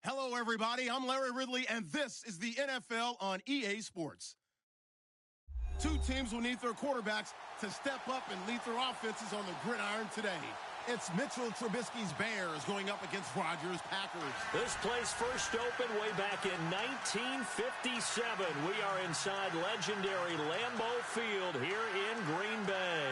Hello, everybody. I'm Larry Ridley, and this is the NFL on EA Sports. Two teams will need their quarterbacks to step up and lead their offenses on the gridiron today. It's Mitchell Trubisky's Bears going up against Rodgers' Packers. This place first opened way back in 1957. We are inside legendary Lambeau Field here in Green Bay.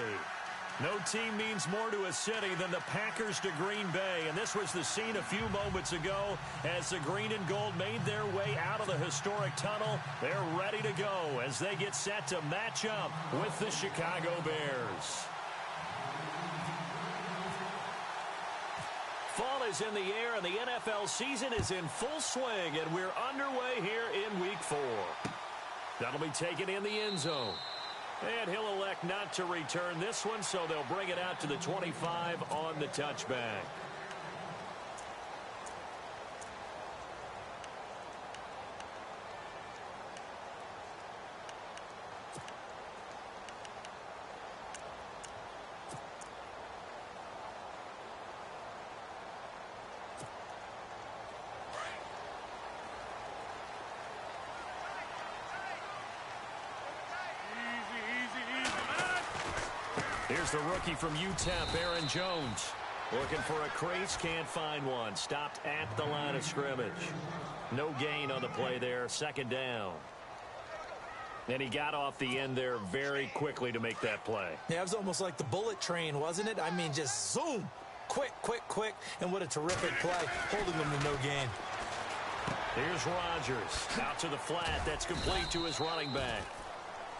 No team means more to a city than the Packers to Green Bay, and this was the scene a few moments ago as the green and gold made their way out of the historic tunnel. They're ready to go as they get set to match up with the Chicago Bears. Fall is in the air, and the NFL season is in full swing, and we're underway here in Week 4. That'll be taken in the end zone. And he'll elect not to return this one, so they'll bring it out to the 25 on the touchback. Here's the rookie from UTEP, Aaron Jones. Looking for a crease, can't find one. Stopped at the line of scrimmage. No gain on the play there, second down. And he got off the end there very quickly to make that play. Yeah, it was almost like the bullet train, wasn't it? I mean, just zoom. Quick, quick, quick. And what a terrific play, holding them to no gain. Here's Rodgers. Out to the flat. That's complete to his running back.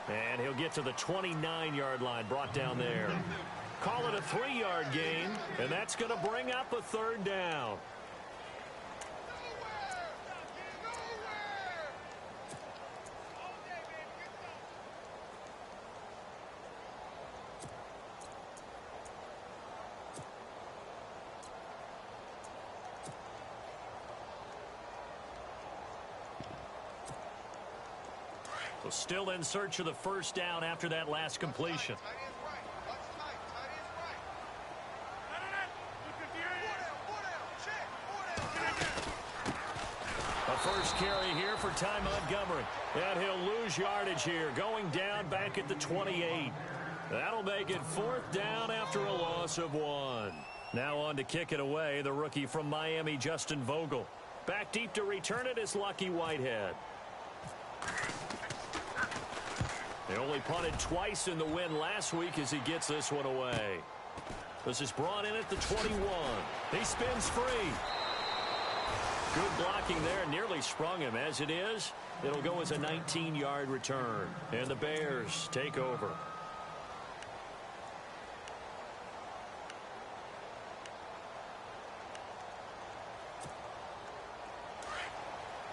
And he'll get to the 29-yard line, brought down there. Call it a 3-yard gain, and that's going to bring up a third down. So still in search of the first down after that last completion. A first carry here for Ty Montgomery. And he'll lose yardage here, going down back at the 28. That'll make it fourth down after a loss of 1. Now on to kick it away, the rookie from Miami, Justin Vogel. Back deep to return it is Lucky Whitehead. They only punted twice in the win last week as he gets this one away. This is brought in at the 21. He spins free. Good blocking there, nearly sprung him. As it is, it'll go as a 19-yard return. And the Bears take over.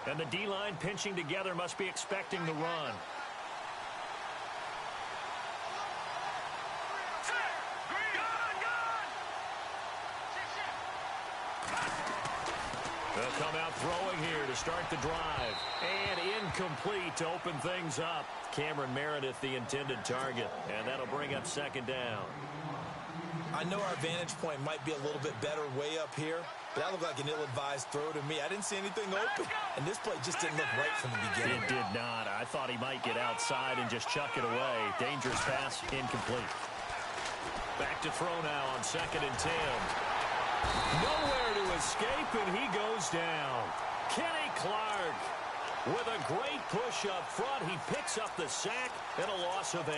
And the D-line pinching together must be expecting the run. They'll come out throwing here to start the drive. And incomplete to open things up. Cameron Meredith, the intended target. And that'll bring up second down. I know our vantage point might be a little bit better way up here, but that looked like an ill-advised throw to me. I didn't see anything open, and this play just didn't look right from the beginning. It did not. I thought he might get outside and just chuck it away. Dangerous pass, incomplete. Back to throw now on 2nd and 10. Nowhere to escape, and he goes down. Kenny Clark with a great push up front. He picks up the sack and a loss of 8.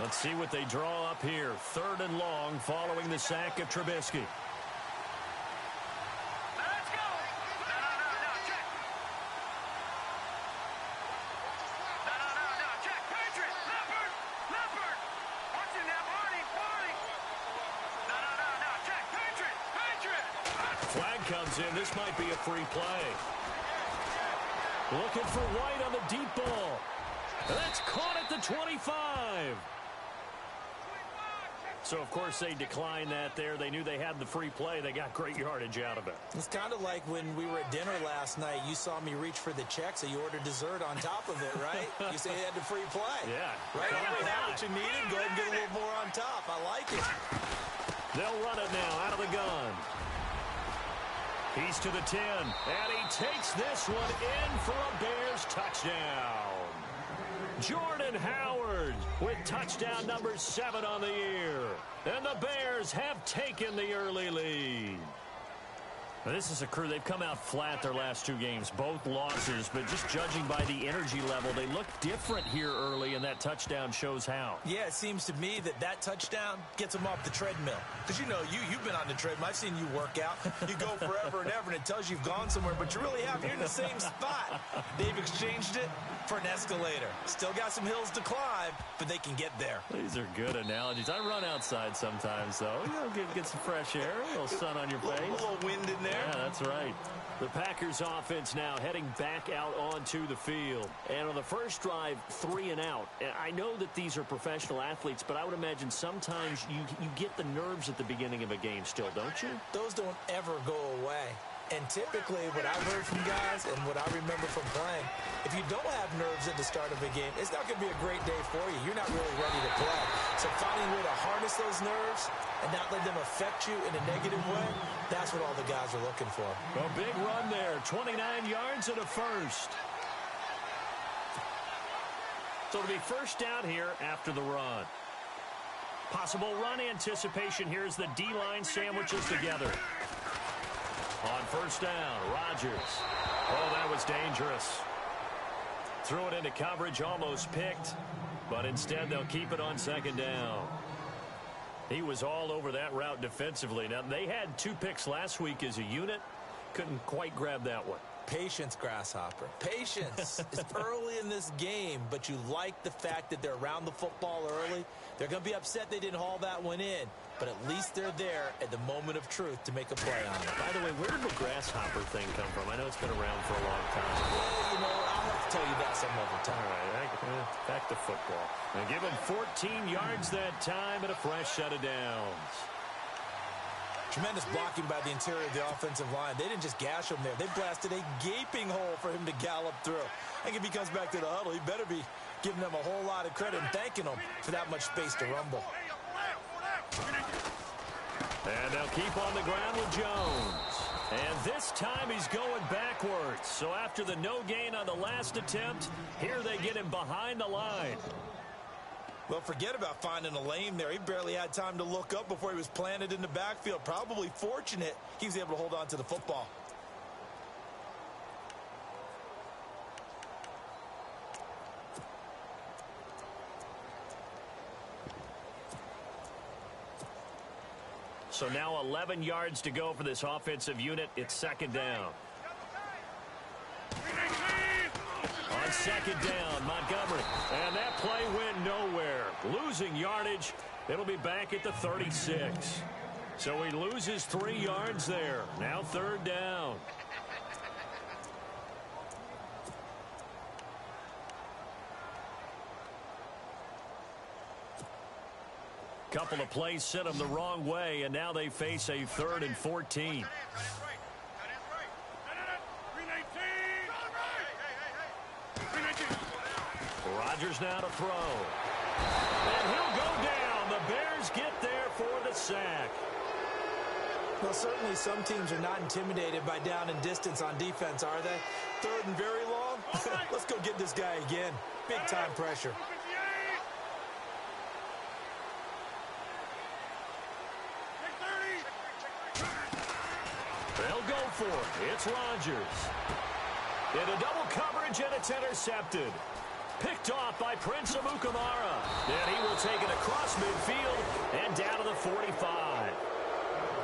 Let's see what they draw up here. 3rd and long following the sack of Trubisky. Let's go. No, check. No, check. Patriot, Leopard. Watch him now, Barney. No, check. Patriot. Flag comes in. This might be a free play. Looking for White on the deep ball. That's caught at the 25. So, of course, they declined that there. They knew they had the free play. They got great yardage out of it. It's kind of like when we were at dinner last night. You saw me reach for the check, so you ordered dessert on top of it, right? You say you had the free play. Yeah. Right? You had what you needed. Go ahead and get a little more on top. I like it. They'll run it now out of the gun. He's to the 10, and he takes this one in for a Bears touchdown. Jordan Howard with touchdown number 7 on the year. And the Bears have taken the early lead. Now, this is a crew. They've come out flat their last 2 games, both losses, but just judging by the energy level, they look different here early, and that touchdown shows how. Yeah, it seems to me that touchdown gets them off the treadmill. Because, you know, you've been on the treadmill. I've seen you work out. You go forever and ever, and it tells you you've gone somewhere, but you really haven't. You're in the same spot. They've exchanged it for an escalator. Still got some hills to climb, but they can get there. These are good analogies. I run outside sometimes, though. You know, get some fresh air, a little sun on your face. A little wind in there. Yeah, that's right. The Packers offense now heading back out onto the field. And on the first drive, 3 and out. I know that these are professional athletes, but I would imagine sometimes you get the nerves at the beginning of a game still, don't you? Those don't ever go away. And typically, what I've heard from guys and what I remember from playing, if you don't have nerves at the start of a game, it's not going to be a great day for you. You're not really ready to play. So finding a way to harness those nerves and not let them affect you in a negative way, that's what all the guys are looking for. A big run there, 29 yards and a first. So it'll be first down here after the run. Possible run anticipation here as the D-line sandwiches together. On first down, Rodgers. Oh, that was dangerous. Threw it into coverage, almost picked, but instead they'll keep it on second down. He was all over that route defensively. Now, they had 2 picks last week as a unit. Couldn't quite grab that one. Patience, Grasshopper. Patience. It's early in this game, but you like the fact that they're around the football early. They're going to be upset they didn't haul that one in, but at least they're there at the moment of truth to make a play on it. By the way, where did the Grasshopper thing come from? I know it's been around for a long time. Yeah, you know, I'll have to tell you that some other time. All right, back to football. Now give him 14 yards that time and a fresh set of downs. Tremendous blocking by the interior of the offensive line. They didn't just gash him there. They blasted a gaping hole for him to gallop through. I think if he comes back to the huddle, he better be giving them a whole lot of credit and thanking them for that much space to rumble. And they'll keep on the ground with Jones. And this time he's going backwards. So after the no gain on the last attempt, here they get him behind the line. Well, forget about finding a lane there. He barely had time to look up before he was planted in the backfield. Probably fortunate he was able to hold on to the football. So now 11 yards to go for this offensive unit. It's second down. On second down, Montgomery. And that play went nowhere. Losing yardage. It'll be back at the 36. So he loses 3 yards there. Now third down. Couple of plays sent them the wrong way, and now they face a 3rd and 14. Rodgers now to throw. And he'll go down. The Bears get there for the sack. Well, certainly some teams are not intimidated by down and distance on defense, are they? 3rd and very long? Let's go get this guy again. Big time pressure. They'll go for it. It's Rodgers. Into double coverage, and it's intercepted. Picked off by Prince Amukamara. And he will take it across midfield and down to the 45.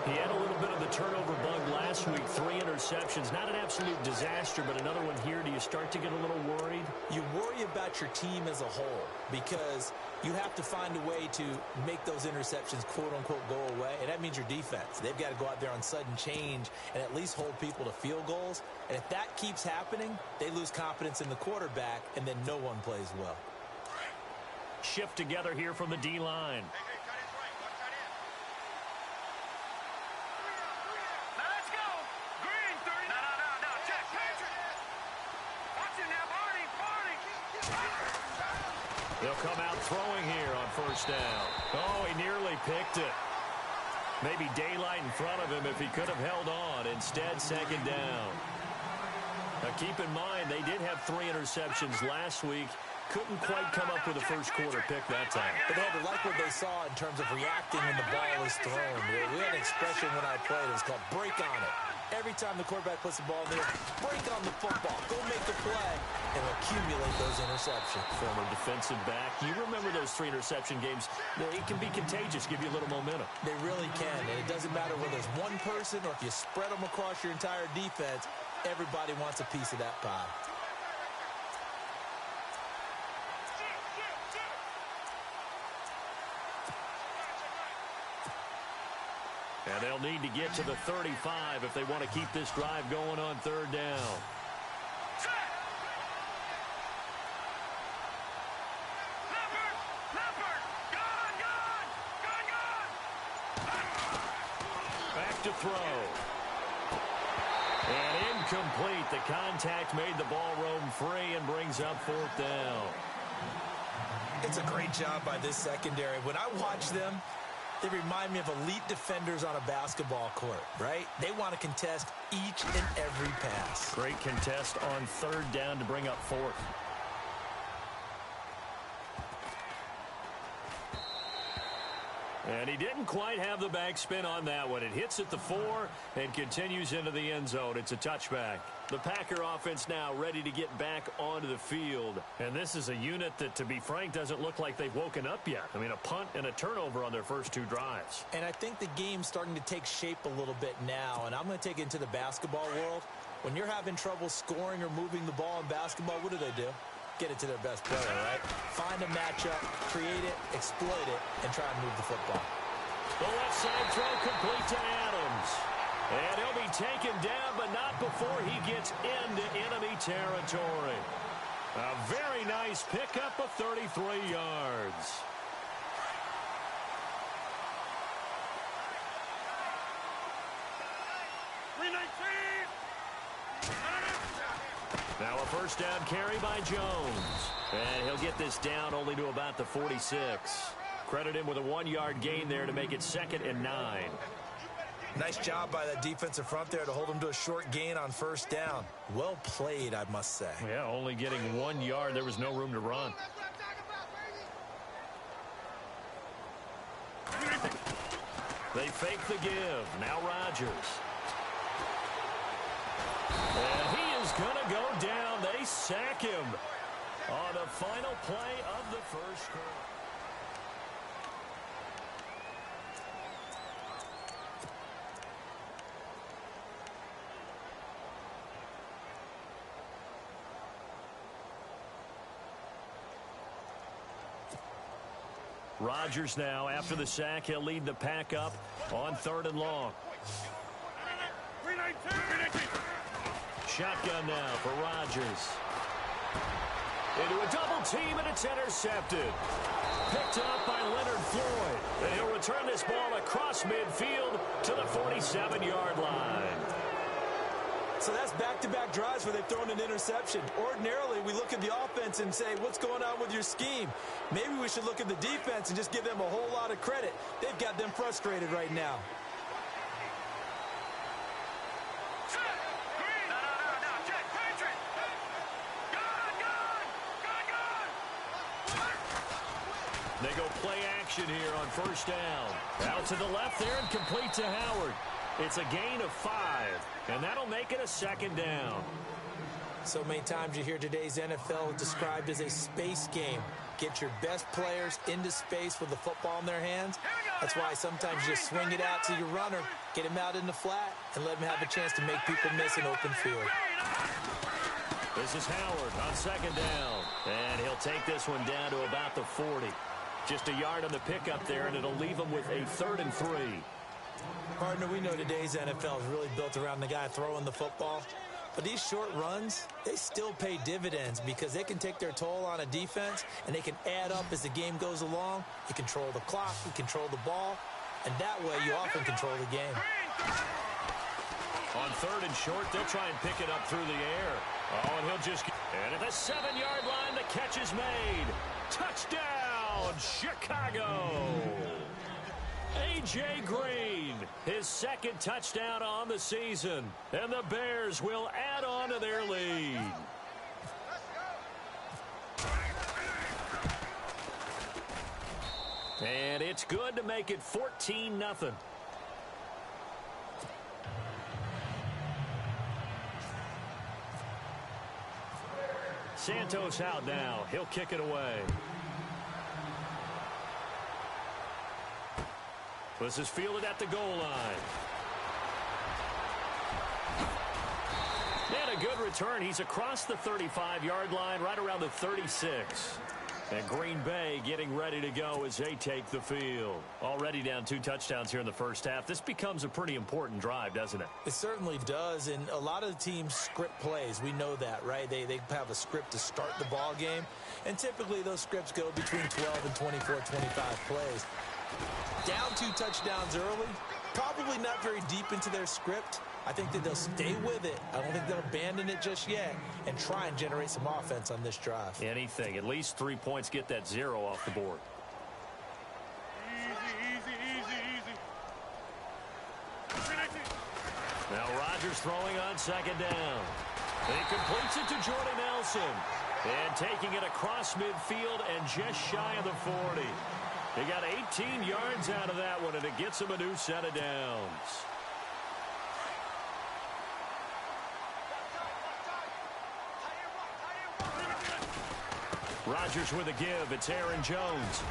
He had a little bit of the turnover bug last week. 3 interceptions. Not an absolute disaster, but another one here. Do you start to get a little worried? You worry about your team as a whole because you have to find a way to make those interceptions, quote-unquote, go away. And that means your defense. They've got to go out there on sudden change and at least hold people to field goals. And if that keeps happening, they lose confidence in the quarterback, and then no one plays well. Shift together here from the D-line. They'll come out throwing here on first down. Oh, he nearly picked it. Maybe daylight in front of him if he could have held on. Instead, second down. Now, keep in mind, they did have 3 interceptions last week. Couldn't quite come up with a first quarter pick that time. But they had to like what they saw in terms of reacting when the ball was thrown. We had an expression when I played. It was called break on it. Every time the quarterback puts the ball in there, break on the football. Go make the play and accumulate those interceptions. Former defensive back. You remember those 3 interception games. It can be contagious, give you a little momentum. They really can, and it doesn't matter whether it's one person or if you spread them across your entire defense. Everybody wants a piece of that pie. And they'll need to get to the 35 if they want to keep this drive going on third down. Back to throw. And incomplete. The contact made the ball roam free and brings up fourth down. It's a great job by this secondary. When I watch them, they remind me of elite defenders on a basketball court, right? They want to contest each and every pass. Great contest on third down to bring up fourth. And he didn't quite have the backspin on that one. It hits at the 4 and continues into the end zone. It's a touchback. The Packer offense now ready to get back onto the field. And this is a unit that, to be frank, doesn't look like they've woken up yet. I mean, a punt and a turnover on their first 2 drives. And I think the game's starting to take shape a little bit now. And I'm going to take it into the basketball world. When you're having trouble scoring or moving the ball in basketball, what do? Get it to their best player, right? Find a matchup, create it, exploit it, and try and move the football. The left side throw complete to Adams. And he'll be taken down, but not before he gets into enemy territory. A very nice pickup of 33 yards. Now a first down carry by Jones. And he'll get this down only to about the 46. Credit him with a 1-yard gain there to make it 2nd and 9. Nice job by that defensive front there to hold him to a short gain on first down. Well played, I must say. Yeah, only getting 1 yard. There was no room to run. They fake the give. Now Rodgers. And he is going to go down. They sack him on the final play of the first quarter. Rodgers now, after the sack, he'll lead the pack up on 3rd and long. Shotgun now for Rodgers. Into a double team, and it's intercepted. Picked up by Leonard Floyd. And he'll return this ball across midfield to the 47-yard line. So that's back-to-back drives where they've thrown an interception. Ordinarily, we look at the offense and say, what's going on with your scheme? Maybe we should look at the defense and just give them a whole lot of credit. They've got them frustrated right now. They go play action here on first down. Out to the left there and complete to Howard. It's a gain of 5, and that'll make it a 2nd down. So many times you hear today's NFL described as a space game. Get your best players into space with the football in their hands. That's why sometimes you just swing it out to your runner, get him out in the flat, and let him have a chance to make people miss an open field. This is Howard on 2nd down, and he'll take this one down to about the 40. Just a yard on the pickup there, and it'll leave him with a 3rd and 3. Partner, we know today's NFL is really built around the guy throwing the football. But these short runs, they still pay dividends because they can take their toll on a defense, and they can add up as the game goes along. You control the clock, you control the ball, and that way you often control the game. On 3rd and short, they'll try and pick it up through the air. Oh, and he'll just... And at the 7-yard line, the catch is made. Touchdown, Chicago! A.J. Green, his second touchdown on the season. And the Bears will add on to their lead. And it's good to make it 14-0. Santos out now. He'll kick it away. This is fielded at the goal line. And a good return. He's across the 35-yard line, right around the 36. And Green Bay getting ready to go as they take the field. Already down 2 touchdowns here in the first half. This becomes a pretty important drive, doesn't it? It certainly does, and a lot of the teams script plays. We know that, right? They have a script to start the ball game, and typically those scripts go between 12 and 24, 25 plays. Down 2 touchdowns early, probably not very deep into their script. I think that they'll stay with it. I don't think they'll abandon it just yet and try and generate some offense on this drive. Anything. At least 3 points, get that 0 off the board. Easy. Now Rodgers throwing on second down. He completes it to Jordy Nelson. And taking it across midfield and just shy of the 40. He got 18 yards out of that one, and it gets him a new set of downs. Rodgers with a give. It's Aaron Jones.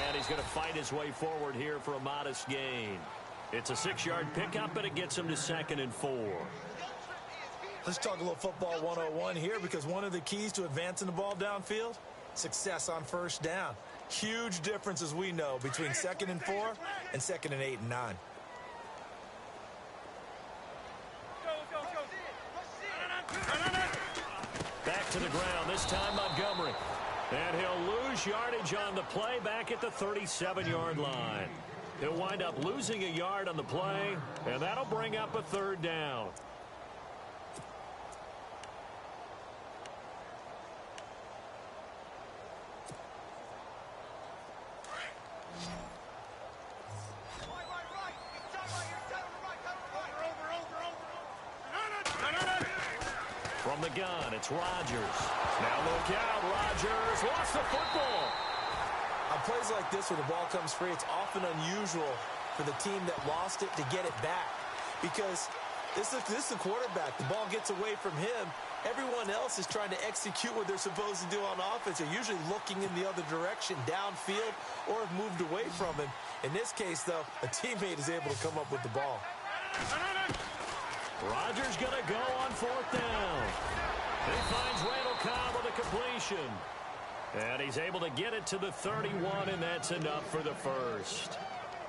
And he's going to fight his way forward here for a modest gain. It's a 6-yard pickup, and it gets him to 2nd and 4. Let's talk a little football 101 here, because one of the keys to advancing the ball downfield, success on first down. Huge difference, as we know, between 2nd and 4 and 2nd and 8 and 9. Back to the ground, this time Montgomery. And he'll lose yardage on the play back at the 37-yard line. He'll wind up losing a yard on the play, and that'll bring up a 3rd down. From the gun, it's Rodgers. Now look out, Rodgers lost the football. On plays like this where the ball comes free, it's often unusual for the team that lost it to get it back, because this is the quarterback. The ball gets away from him. Everyone else is trying to execute what they're supposed to do on offense. They're usually looking in the other direction, downfield, or have moved away from him. In this case, though, a teammate is able to come up with the ball. Rodgers going to go on 4th down. He finds Randall Cobb with a completion. And he's able to get it to the 31, and that's enough for the first.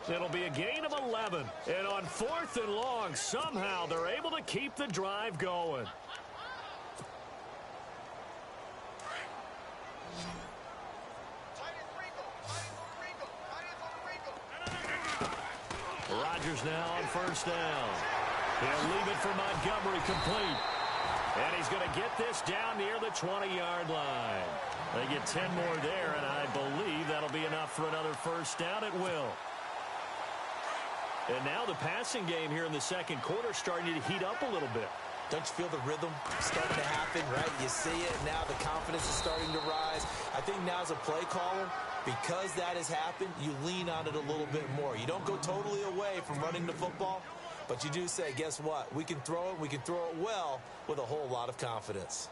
It'll be a gain of 11. And on 4th and long, somehow they're able to keep the drive going. Rodgers now on 1st down. He'll leave it for Montgomery complete. And he's going to get this down near the 20-yard line. They get 10 more there, and I believe that'll be enough for another 1st down. It will. And now the passing game here in the second quarter starting to heat up a little bit. Don't you feel the rhythm starting to happen, right? You see it now. The confidence is starting to rise. I think now as a play caller, because that has happened, you lean on it a little bit more. You don't go totally away from running the football, but you do say, guess what? We can throw it. We can throw it well with a whole lot of confidence.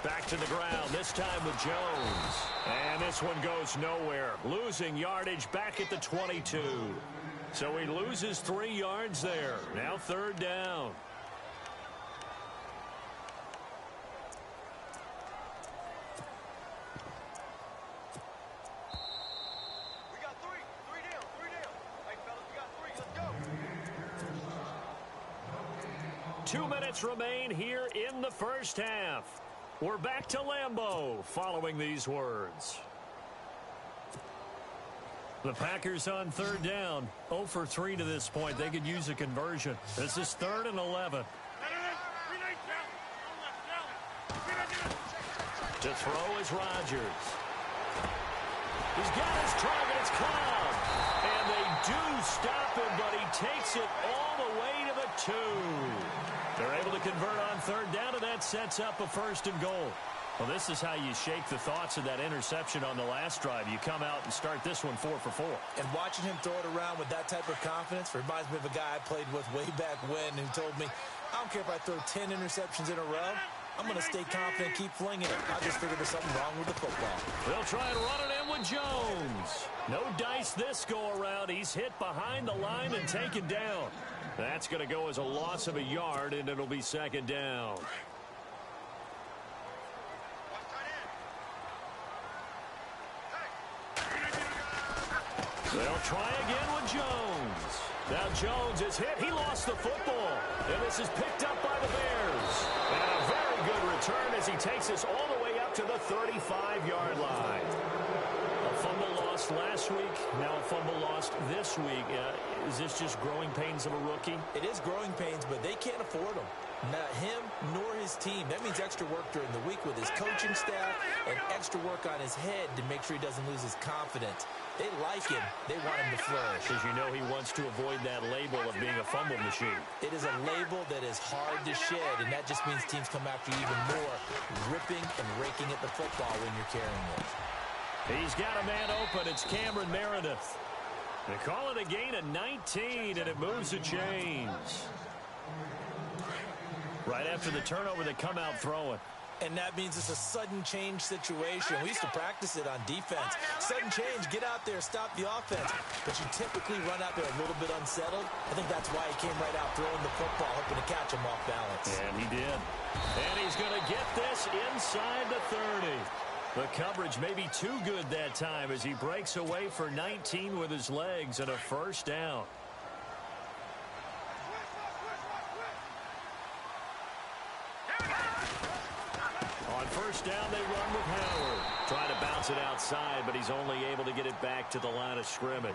Back to the ground, this time with Jones. And this one goes nowhere. Losing yardage back at the 22. So he loses 3 yards there. Now 3rd down. We got 3. 3 down. 3 down. Hey, fellas, we got 3. Let's go. 2 minutes remain here in the first half. We're back to Lambeau following these words. The Packers on 3rd down. 0 for 3 to this point. They could use a conversion. This is 3rd and 11. To throw is Rodgers. He's got his target. It's Cobb. And they do stop him, but he takes it all the way to the 2. They're able to convert on third down, and that sets up a 1st and goal. Well, this is how you shake the thoughts of that interception on the last drive. You come out and start this one 4 for 4. And watching him throw it around with that type of confidence reminds me of a guy I played with way back when who told me, I don't care if I throw 10 interceptions in a row. I'm going to stay confident and keep flinging it. I just figured there's something wrong with the football. They'll try and run it in with Jones. No dice this go-around. He's hit behind the line and taken down. That's going to go as a loss of a yard, and it'll be 2nd down. They'll try again with Jones. Now Jones is hit. He lost the football. And this is picked up by the Bears. And a very good return as he takes us all the way up to the 35-yard line. A fumble lost last week. Now a fumble lost this week. Is this just growing pains of a rookie? It is growing pains, but they can't afford them. Not him nor his team. That means extra work during the week with his coaching staff and extra work on his head to make sure he doesn't lose his confidence. They like him. They want him to flourish. Because you know he wants to avoid that label of being a fumble machine. It is a label that is hard to shed, and that just means teams come after you even more, ripping and raking at the football when you're carrying it. He's got a man open. It's Cameron Meredith. They call it a gain of 19, and it moves the chains. Right after the turnover, they come out throwing. And that means it's a sudden change situation. We used to practice it on defense. Sudden change, get out there, stop the offense. But you typically run out there a little bit unsettled. I think that's why he came right out throwing the football, hoping to catch him off balance. And he did. And he's going to get this inside the 30. The coverage may be too good that time as he breaks away for 19 with his legs and a 1st down. On 1st down, they run with Howard. Trying to bounce it outside, but he's only able to get it back to the line of scrimmage.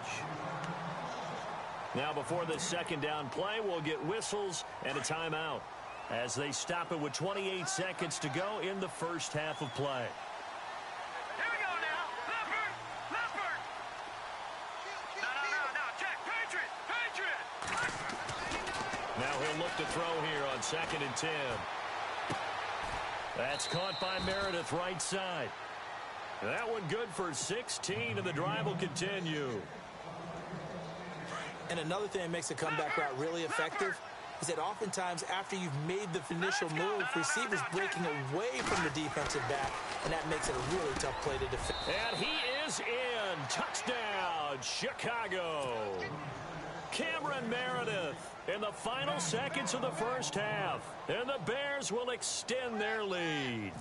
Now, before this 2nd down play, we'll get whistles and a timeout as they stop it with 28 seconds to go in the 1st half of play. Here we go now. Leopard. No. Check. Patriot. Now he'll look to throw here on 2nd and 10. That's caught by Meredith right side. That one good for 16, and the drive will continue. And another thing that makes a comeback route really effective is that oftentimes after you've made the initial move, receivers breaking away from the defensive back, and that makes it a really tough play to defend. And he is in. Touchdown, Chicago. Cameron Meredith in the final seconds of the 1st half. And the Bears will extend their lead.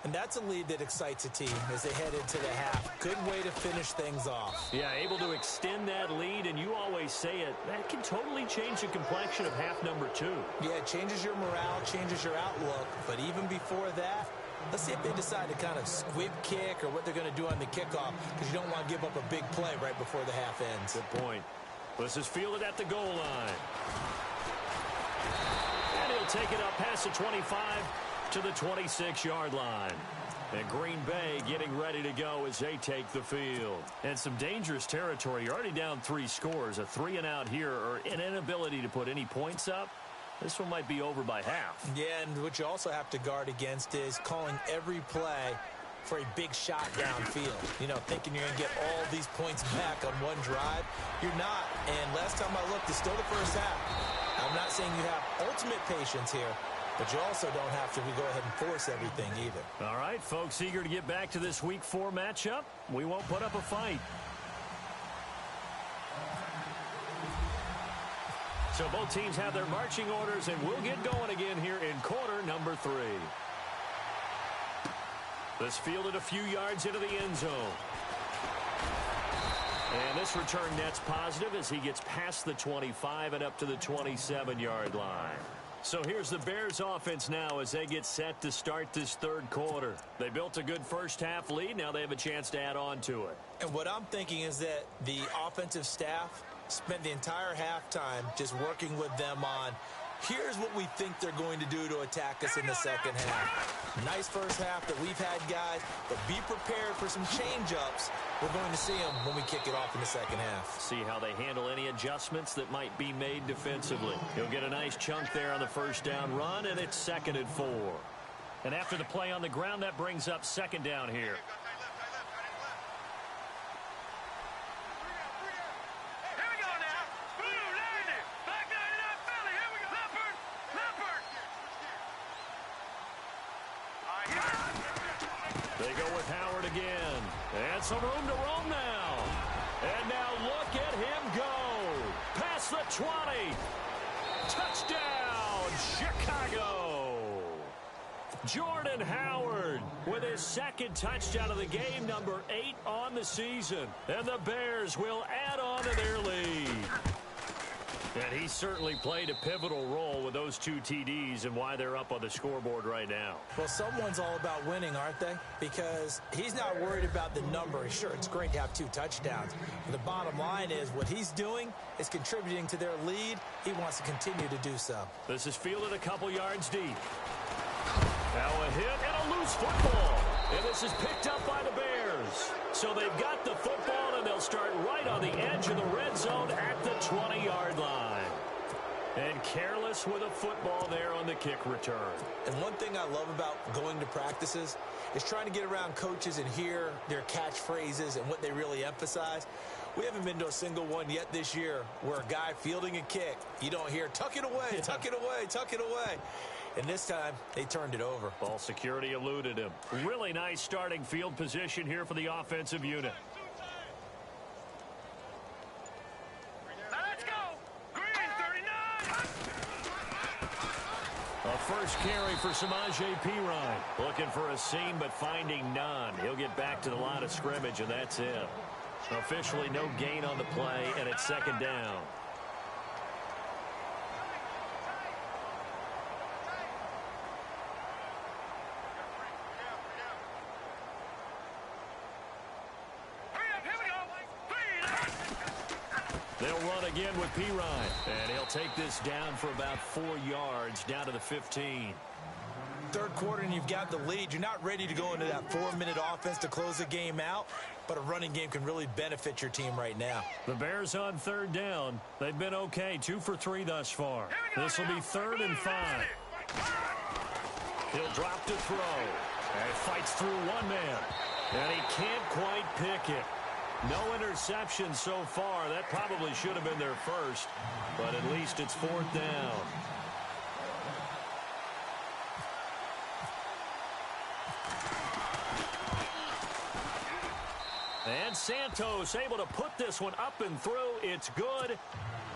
And that's a lead that excites a team as they head into the half. Good way to finish things off. Yeah, able to extend that lead, and you always say it, that can totally change the complexion of half number 2. Yeah, it changes your morale, changes your outlook. But even before that, let's see if they decide to kind of squib kick or what they're going to do on the kickoff, because you don't want to give up a big play right before the half ends. Good point. This is fielded at the goal line. And he'll take it up past the 25 to the 26-yard line. And Green Bay getting ready to go as they take the field. And some dangerous territory. You're already down 3 scores. A 3-and-out here, or an inability to put any points up. This one might be over by half. Yeah, and what you also have to guard against is calling every play for a big shot downfield. You know, thinking you're going to get all these points back on one drive. You're not. And last time I looked, it's still the 1st half. I'm not saying you have ultimate patience here, but you also don't have to go ahead and force everything either. All right, folks, eager to get back to this Week 4 matchup. We won't put up a fight. So both teams have their marching orders, and we'll get going again here in quarter number 3. This fielded a few yards into the end zone. And this return net's positive as he gets past the 25 and up to the 27-yard line. So here's the Bears offense now as they get set to start this 3rd quarter. They built a good 1st half lead. Now they have a chance to add on to it. And what I'm thinking is that the offensive staff spent the entire halftime just working with them on Here's what we think they're going to do to attack us in the second half. Nice first half that we've had, guys, but be prepared for some change-ups. We're going to see them when we kick it off in the second half. See how they handle any adjustments that might be made defensively. He'll get a nice chunk there on the first down run, and it's 2nd and 4. And after the play on the ground, that brings up 2nd down here. They go with Howard again. And some room to roam now. And now look at him go. Past the 20. Touchdown, Chicago. Jordan Howard with his 2nd touchdown of the game, number 8 on the season. And the Bears will add on to their lead. And he certainly played a pivotal role with those 2 TDs and why they're up on the scoreboard right now. Well, someone's all about winning, aren't they? Because he's not worried about the number. Sure, it's great to have 2 touchdowns. But the bottom line is what he's doing is contributing to their lead. He wants to continue to do so. This is fielded a couple yards deep. Now a hit and a loose football. And this is picked up by the Bears. So they've got the football, and they'll start right on the edge of the red zone at the 20-yard line. And careless with a football there on the kick return. And one thing I love about going to practices is trying to get around coaches and hear their catchphrases and what they really emphasize. We haven't been to a single one yet this year where a guy fielding a kick, you don't hear, tuck it away, tuck it away, tuck it away. And this time, they turned it over. Ball security eluded him. Really nice starting field position here for the offensive unit. Now let's go. Green 39. A first carry for Samaje Perine. Looking for a seam, but finding none. He'll get back to the line of scrimmage, and that's it. Officially no gain on the play, and it's 2nd down. They'll run again with Perine, and he'll take this down for about 4 yards, down to the 15. Third quarter, and you've got the lead. You're not ready to go into that 4-minute offense to close the game out, but a running game can really benefit your team right now. The Bears on 3rd down. They've been okay, 2 for 3 thus far. This will be 3rd and 5. He'll drop to throw, and fights through one man, and he can't quite pick it. No interception so far. That probably should have been their first, but at least it's 4th down. And Santos able to put this one up and through. It's good.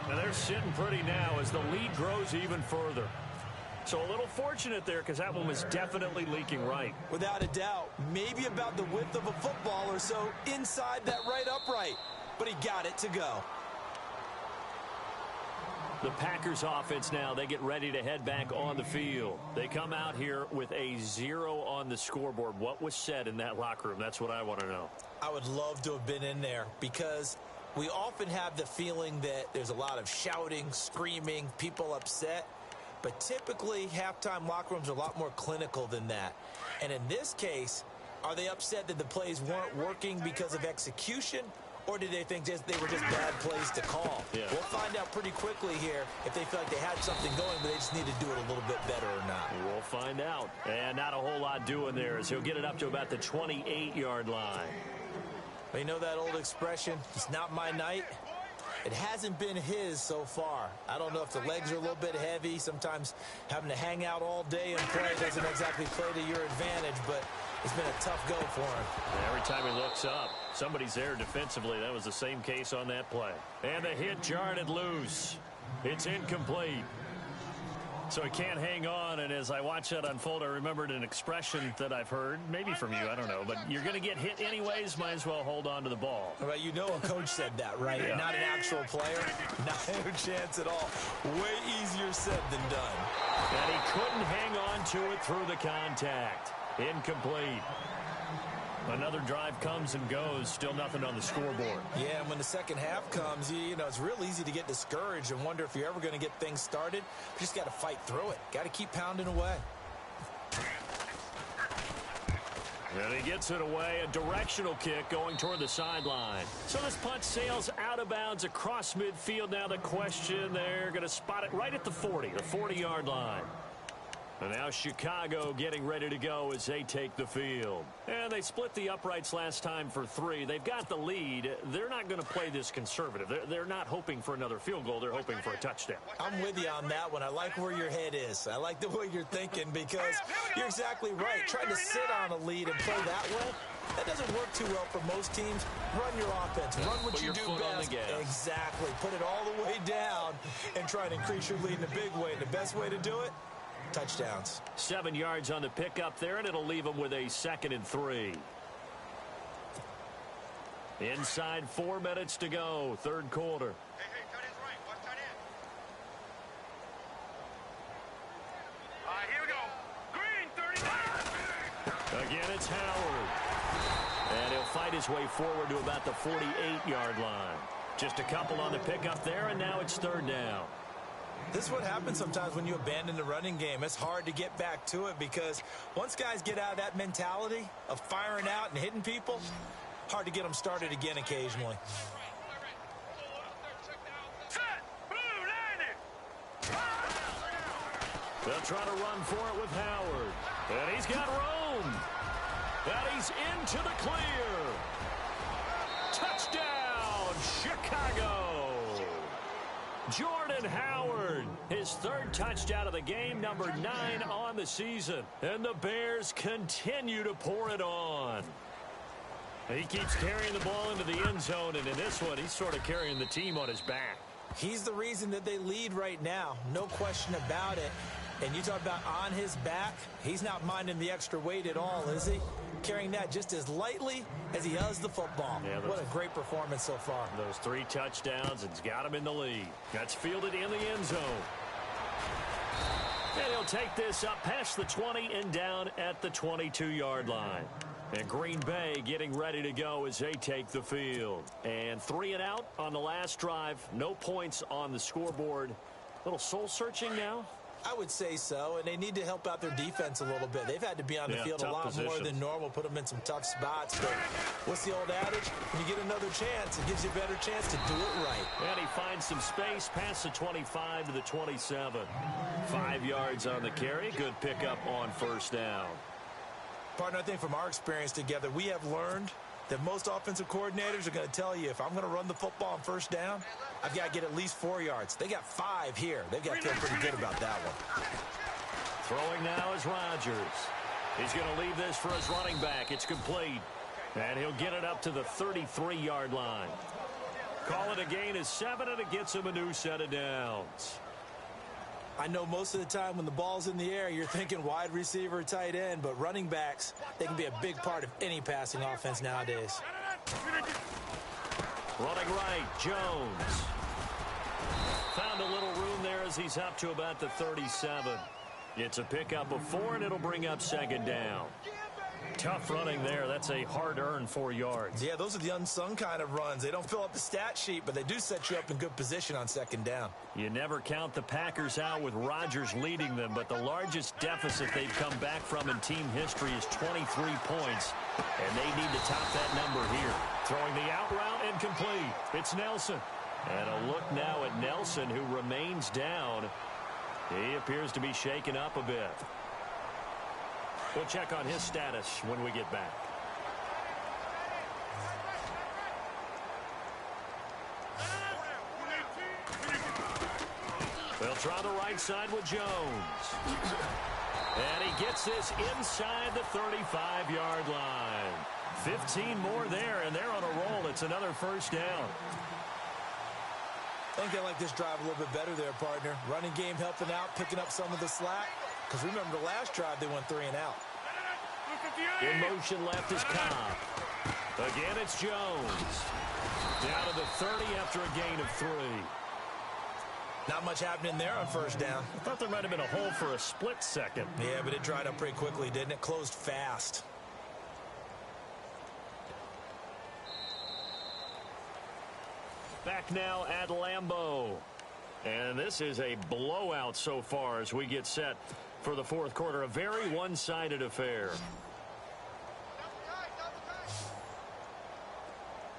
And they're sitting pretty now as the lead grows even further. So a little fortunate there because that one was definitely leaking right. Without a doubt, maybe about the width of a football or so inside that right upright. But he got it to go. The Packers offense now, they get ready to head back on the field. They come out here with a 0 on the scoreboard. What was said in that locker room? That's what I want to know. I would love to have been in there because we often have the feeling that there's a lot of shouting, screaming, people upset. But typically, halftime locker rooms are a lot more clinical than that. And in this case, are they upset that the plays weren't working because of execution? Or did they think they were just bad plays to call? Yeah. We'll find out pretty quickly here if they feel like they had something going, but they just need to do it a little bit better or not. We'll find out. And not a whole lot doing there as he'll get it up to about the 28-yard line. But you know that old expression, it's not my night? It hasn't been his so far. I don't know if the legs are a little bit heavy. Sometimes having to hang out all day and play doesn't exactly play to your advantage, but it's been a tough go for him. Every time he looks up, somebody's there defensively. That was the same case on that play. And the hit jarred it loose. It's incomplete. So he can't hang on, and as I watch that unfold, I remembered an expression that I've heard, maybe from you, I don't know, but you're going to get hit anyways, might as well hold on to the ball. Well, you know a coach said that, right? Yeah. Not an actual player. Not a chance at all. Way easier said than done. And he couldn't hang on to it through the contact. Incomplete. Another drive comes and goes, still nothing on the scoreboard. Yeah, and when the second half comes, you know, it's real easy to get discouraged and wonder if you're ever going to get things started. You just got to fight through it. Got to keep pounding away. And he gets it away, a directional kick going toward the sideline. So this punt sails out of bounds across midfield. Now the question, they're going to spot it right at the 40-yard line. And now Chicago getting ready to go as they take the field. And they split the uprights last time for 3. They've got the lead. They're not going to play this conservative. They're not hoping for another field goal. They're hoping for a touchdown. I'm with you on that one. I like where your head is. I like the way you're thinking because you're exactly right. Trying to sit on a lead and play that way, that doesn't work too well for most teams. Run your offense. Run what you do best. Exactly. Put it all the way down and try to increase your lead in a big way. And the best way to do it, touchdowns. 7 yards on the pickup there, and it'll leave them with a 2nd and 3. Inside 4 minutes to go, third quarter. Hey, tight end's right. Watch tight end. Here we go. Green, 39. Again, it's Howard. And he'll fight his way forward to about the 48-yard line. Just a couple on the pickup there, and now it's third down. This is what happens sometimes when you abandon the running game. It's hard to get back to it because once guys get out of that mentality of firing out and hitting people, hard to get them started again occasionally. They'll try to run for it with Howard. And he's got room. And he's into the clear. Touchdown, Chicago. Jordan Howard, his 3rd touchdown of the game, number 9 on the season. And the Bears continue to pour it on. He keeps carrying the ball into the end zone, and in this one, he's sort of carrying the team on his back. He's the reason that they lead right now. No question about it. And you talk about on his back, he's not minding the extra weight at all, is he? Carrying that just as lightly as he does the football. Yeah, what a great performance so far. Those 3 touchdowns, and he's got him in the lead. That's fielded in the end zone. And he'll take this up past the 20 and down at the 22-yard line. And Green Bay getting ready to go as they take the field. And 3 and out on the last drive. No points on the scoreboard. A little soul-searching now. I would say so, and they need to help out their defense a little bit. They've had to be on the field a lot more than normal, put them in some tough spots. But what's the old adage? When you get another chance, it gives you a better chance to do it right. And he finds some space past the 25 to the 27. 5 yards on the carry. Good pickup on first down. Partner, I think from our experience together, we have learned that most offensive coordinators are going to tell you, if I'm going to run the football on first down, I've got to get at least 4 yards. They got 5 here. They've got to feel pretty good about that one. Throwing now is Rodgers. He's going to leave this for his running back. It's complete. And he'll get it up to the 33-yard line. Call it a gain of 7, and it gets him a new set of downs. I know most of the time when the ball's in the air, you're thinking wide receiver, tight end, but running backs, they can be a big part of any passing offense nowadays. Running right, Jones. Found a little room there as he's up to about the 37. It's a pickup of 4, and it'll bring up 2nd down. Tough running there. That's a hard-earned 4 yards. Yeah, those are the unsung kind of runs. They don't fill up the stat sheet, but they do set you up in good position on 2nd down. You never count the Packers out with Rodgers leading them, but the largest deficit they've come back from in team history is 23 points, and they need to top that number here. Throwing the out route and complete. It's Nelson. And a look now at Nelson, who remains down. He appears to be shaken up a bit. We'll check on his status when we get back. They'll try the right side with Jones. And he gets this inside the 35-yard line. 15 more there, and they're on a roll. It's another first down. I think they like this drive a little bit better there, partner. Running game helping out, picking up some of the slack. Because remember, the last drive, they went 3 and out. In motion left is Cobb. Again, it's Jones. Down to the 30 after a gain of 3. Not much happening there on first down. I thought there might have been a hole for a split second. Yeah, but it dried up pretty quickly, didn't it? Closed fast. Back now at Lambeau. And this is a blowout so far as we get set for the fourth quarter. A very one-sided affair.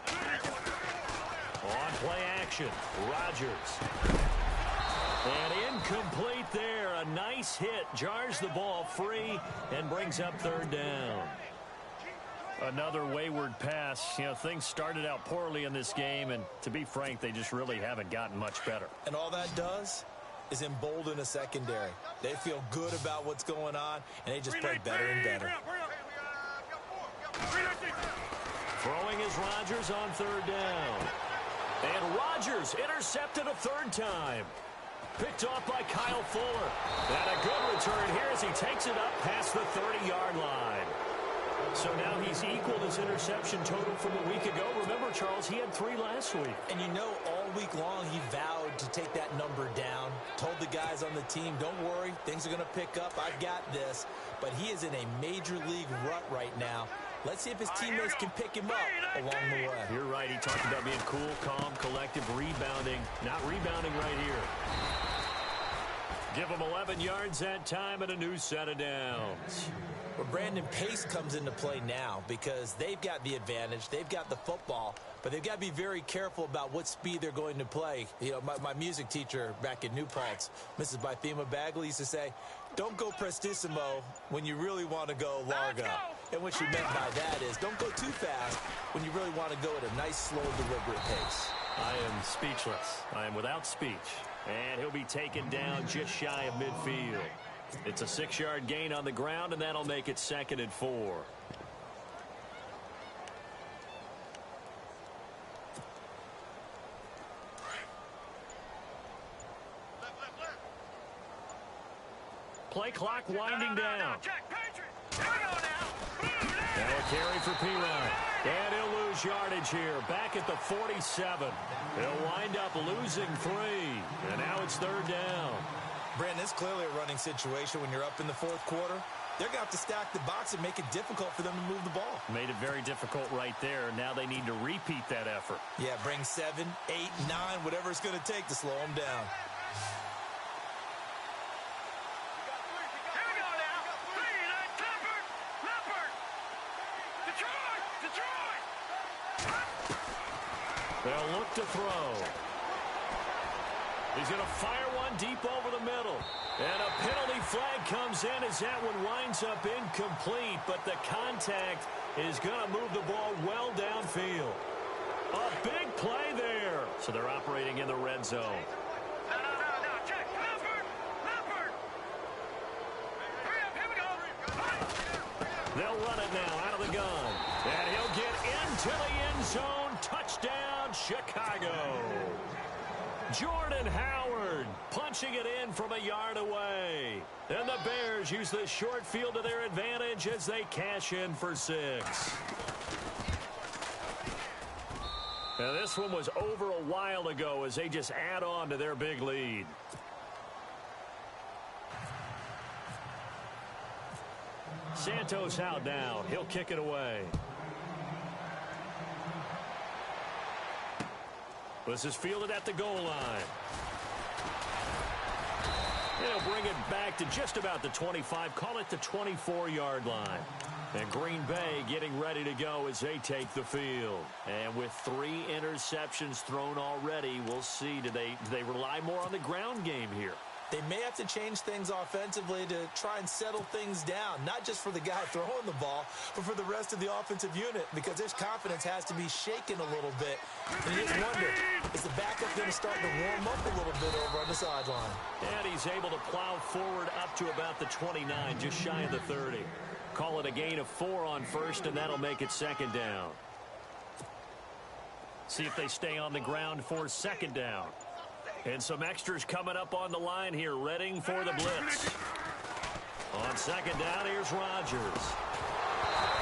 On play action, Rodgers. And incomplete there. A nice hit. Jars the ball free and brings up third down. Another wayward pass. You know, things started out poorly in this game, and to be frank, they just really haven't gotten much better. And all that does is embolden a secondary. They feel good about what's going on, and they just play better and better. Throwing is Rodgers on third down. And Rodgers intercepted a third time. Picked off by Kyle Fuller. And a good return here as he takes it up past the 30-yard line. So now he's equaled his interception total from a week ago. Remember, Charles, he had 3 last week. And you know, all week long he vowed to take that number down. Told the guys on the team, don't worry, things are going to pick up. I've got this. But he is in a major league rut right now. Let's see if his teammates can pick him up along the way. You're right. He talked about being cool, calm, collective, rebounding. Not rebounding right here. Give him 11 yards that time and a new set of downs. Well, Brandon, pace comes into play now because they've got the advantage. They've got the football, but they've got to be very careful about what speed they're going to play. You know, my music teacher back in New Paltz, Mrs. Bythema Bagley, used to say, don't go prestissimo when you really want to go largo. And what she meant by that is don't go too fast when you really want to go at a nice, slow, deliberate pace. I am speechless. I am without speech. And he'll be taken down just shy of midfield. It's a 6-yard gain on the ground, and that'll make it 2nd and 4. Play clock winding down. Now a carry for P-Ryan. And he'll lose yardage here. Back at the 47. He'll wind up losing 3. And now it's third down. Brandon, it's clearly a running situation when you're up in the fourth quarter. They're going to have to stack the box and make it difficult for them to move the ball. Made it very difficult right there. Now they need to repeat that effort. Yeah, bring 7, 8, 9, whatever it's going to take to slow them down. They'll look to throw. He's going to fire one deep over the middle. And a penalty flag comes in as that one winds up incomplete. But the contact is going to move the ball well downfield. A big play there. So they're operating in the red zone. No, check. Leopard. Hurry up, here we go. They'll run it now out of the gun. And he'll get into the end zone. Touchdown, Chicago. Jordan Howard punching it in from a yard away. And the Bears use the short field to their advantage as they cash in for 6. Now this one was over a while ago as they just add on to their big lead. Santos out now. He'll kick it away. This is fielded at the goal line. He'll bring it back to just about the 25. Call it the 24-yard line. And Green Bay getting ready to go as they take the field. And with 3 interceptions thrown already, we'll see. Do they rely more on the ground game here? They may have to change things offensively to try and settle things down, not just for the guy throwing the ball, but for the rest of the offensive unit, because their confidence has to be shaken a little bit. And you just wonder, is the backup going to start to warm up a little bit over on the sideline? And he's able to plow forward up to about the 29, just shy of the 30. Call it a gain of 4 on first, and that'll make it 2nd down. See if they stay on the ground for 2nd down. And some extras coming up on the line here, readying for the blitz. On 2nd down, here's Rodgers.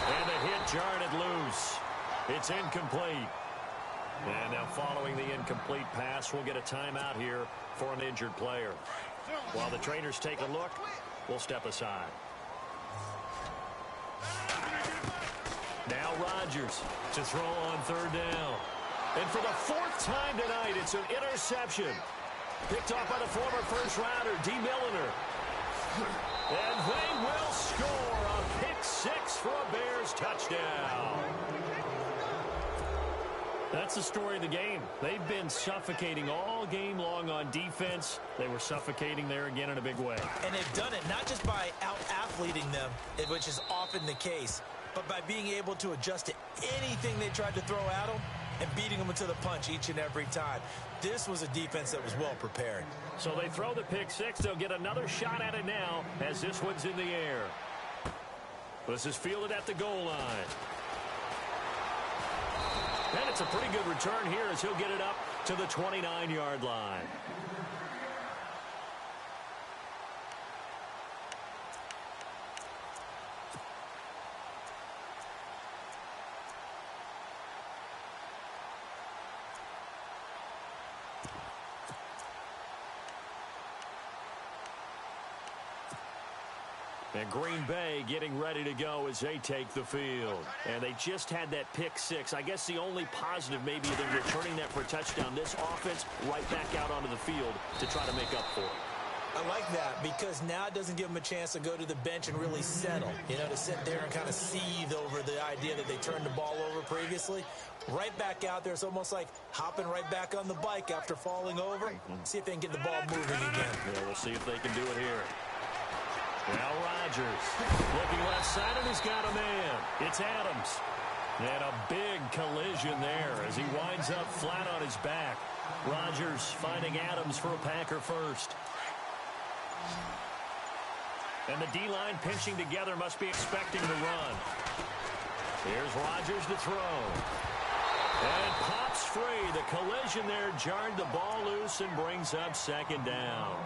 And the hit jarred it loose. It's incomplete. And now following the incomplete pass, we'll get a timeout here for an injured player. While the trainers take a look, we'll step aside. Now Rodgers to throw on 3rd down. And for the fourth time tonight, it's an interception. Picked off by the former first-rounder, D. Milliner. And they will score a pick-6 for a Bears touchdown. That's the story of the game. They've been suffocating all game long on defense. They were suffocating there again in a big way. And they've done it not just by out-athleting them, which is often the case, but by being able to adjust to anything they tried to throw at them and beating them into the punch each and every time. This was a defense that was well prepared. So they throw the pick-6. They'll get another shot at it now as this one's in the air. This is fielded at the goal line. And it's a pretty good return here as he'll get it up to the 29-yard line. And Green Bay getting ready to go as they take the field. And they just had that pick-6. I guess the only positive maybe they're returning that for a touchdown. This offense right back out onto the field to try to make up for it. I like that because now it doesn't give them a chance to go to the bench and really settle. You know, to sit there and kind of seethe over the idea that they turned the ball over previously. Right back out there. It's almost like hopping right back on the bike after falling over. See if they can get the ball moving again. Yeah, we'll see if they can do it here. Now Rodgers looking left side, and he's got a man. It's Adams. And a big collision there as he winds up flat on his back. Rodgers finding Adams for a Packer first. And the D-line pinching together, must be expecting the run. Here's Rodgers to throw. And pops free. The collision there jarred the ball loose and brings up second down.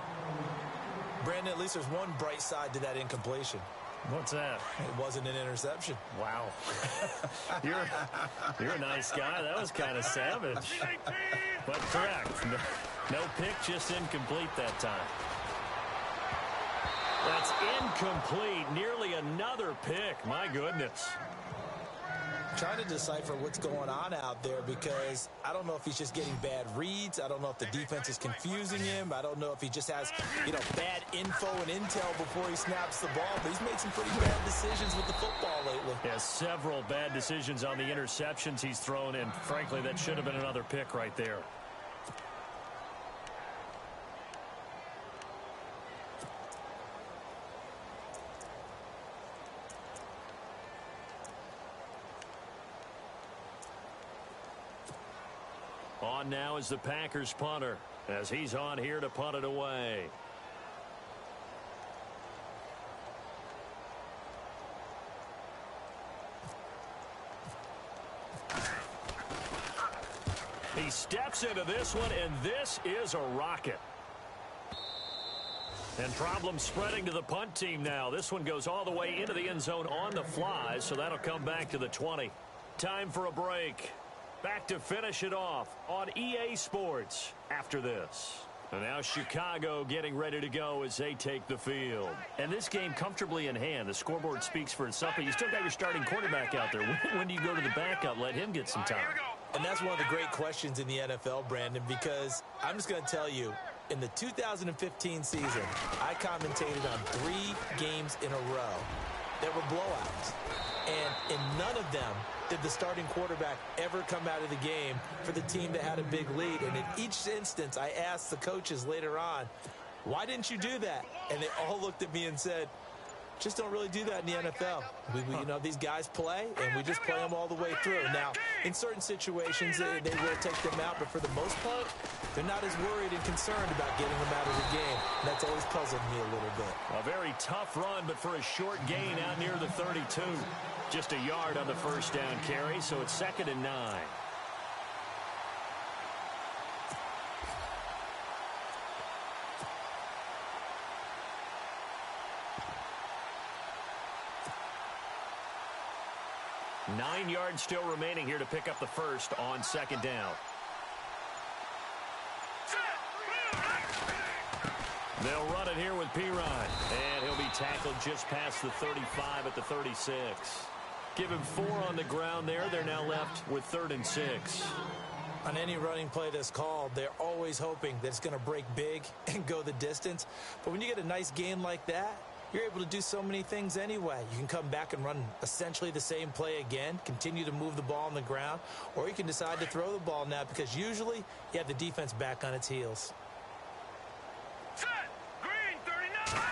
Brandon, at least there's one bright side to that incompletion. What's that? It wasn't an interception. Wow. You're a nice guy. That was kind of savage. But correct. No pick, just incomplete that time. That's incomplete. Nearly another pick. My goodness. Trying to decipher what's going on out there because I don't know if he's just getting bad reads. I don't know if the defense is confusing him. I don't know if he just has, bad info and intel before he snaps the ball. But he's made some pretty bad decisions with the football lately. Yeah, several bad decisions on the interceptions he's thrown, and frankly, that should have been another pick right there. On now is the Packers punter as he's on here to punt it away. He steps into this one, and this is a rocket. And problems spreading to the punt team now. This one goes all the way into the end zone on the fly, so that'll come back to the 20. Time for a break. Back to finish it off on EA Sports after this. And now Chicago getting ready to go as they take the field. And this game comfortably in hand. The scoreboard speaks for itself, but you still got your starting quarterback out there. When do you go to the backup? Let him get some time. And that's one of the great questions in the NFL, Brandon, because I'm just going to tell you, in the 2015 season, I commentated on 3 games in a row that were blowouts. And in none of them did the starting quarterback ever come out of the game for the team that had a big lead. And in each instance, I asked the coaches later on, why didn't you do that? And they all looked at me and said, just don't really do that in the NFL. These guys play, and we just play them all the way through. Now, in certain situations, they will take them out, but for the most part, they're not as worried and concerned about getting them out of the game. And that's always puzzled me a little bit. A very tough run, but for a short gain out near the 32. Just a yard on the first down carry, so it's 2nd and 9. Nine yards still remaining here to pick up the first on 2nd down. They'll run it here with Pirine, and he'll be tackled just past the 35 at the 36. Give him 4 on the ground there. They're now left with 3rd and 6. On any running play that's called, they're always hoping that it's going to break big and go the distance. But when you get a nice gain like that, you're able to do so many things anyway. You can come back and run essentially the same play again, continue to move the ball on the ground, or you can decide to throw the ball now because usually you have the defense back on its heels. Set! Green, 39!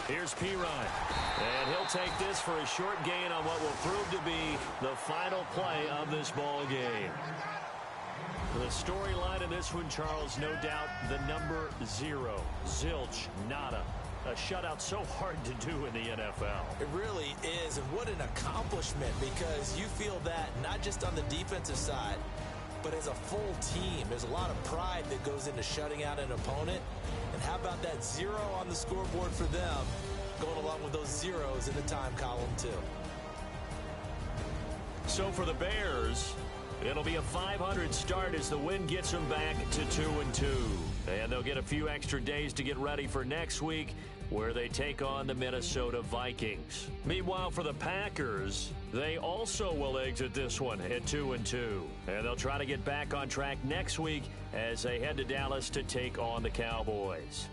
Here's Pirine. And he'll take this for a short gain on what will prove to be the final play of this ball game. The storyline in this one, Charles, no doubt the number 0. Zilch, nada. A shutout so hard to do in the NFL. It really is, and what an accomplishment, because you feel that not just on the defensive side, but as a full team. There's a lot of pride that goes into shutting out an opponent. And how about that 0 on the scoreboard for them, going along with those zeros in the time column, too. So for the Bears, it'll be a 500 start as the win gets them back to 2-2. And they'll get a few extra days to get ready for next week, where they take on the Minnesota Vikings. Meanwhile, for the Packers, they also will exit this one at 2-2. And they'll try to get back on track next week as they head to Dallas to take on the Cowboys.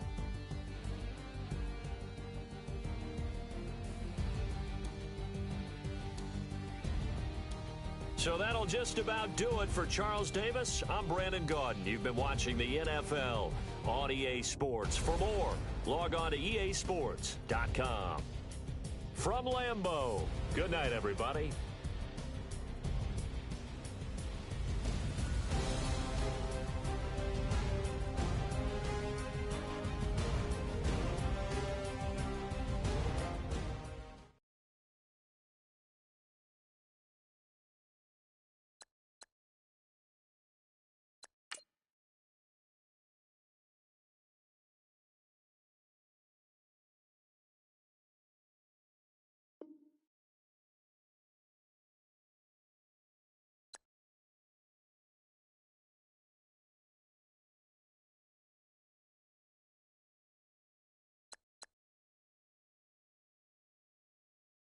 So that'll just about do it for Charles Davis. I'm Brandon Gaudin. You've been watching the NFL on EA Sports. For more, log on to easports.com. From Lambeau, good night, everybody.